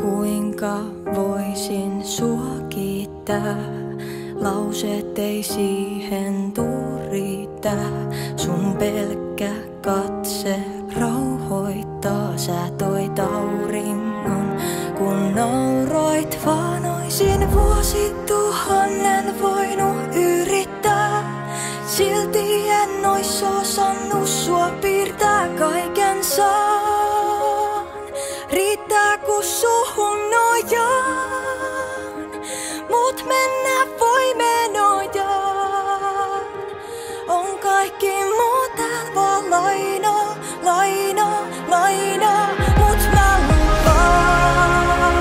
Kuinka voisin sua kiittää? Lauseet ei siihen tuu riittää. Sun pelkkä katse rauhoittaa. Sä toit auringon, kun nauroit. Vaan oisin vuosituhannen voinut yrittää. Silti en ois osannut sua piirtää. Kaiken saan, riittää kun suhun nojaan. Mut mennä voi menojaan. On kaikki muu tääl vaan lainaa, lainaa, lainaa. Mut mä lupaan,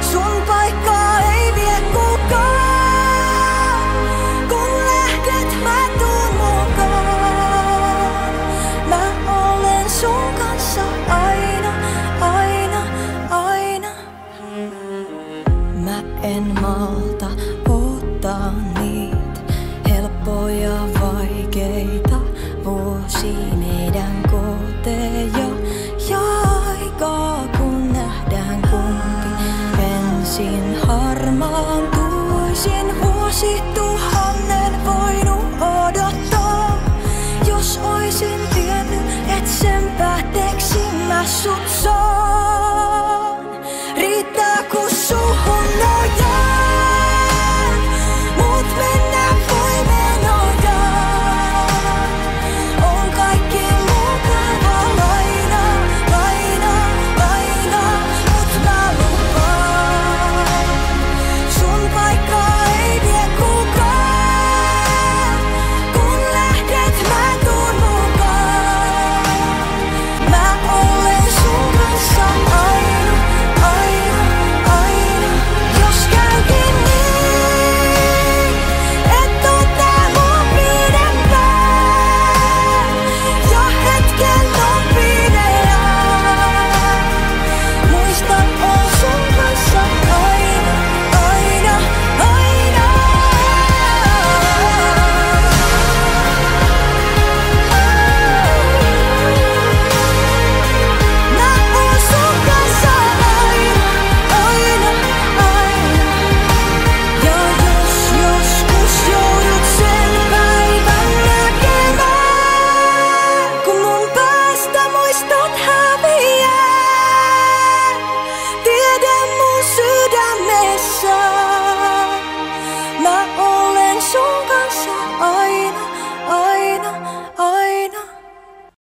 sun paikkaa ei vie kukaan. Kun lähdet mä tuun mukaan. Mä olen sun kanssa aina, aina, aina. Mä en malta ottaa niitä helppoja vaikeita vuosia meidän koteja ja aikaa kun nähdään kumpi ensin harmaantuisin vuosit.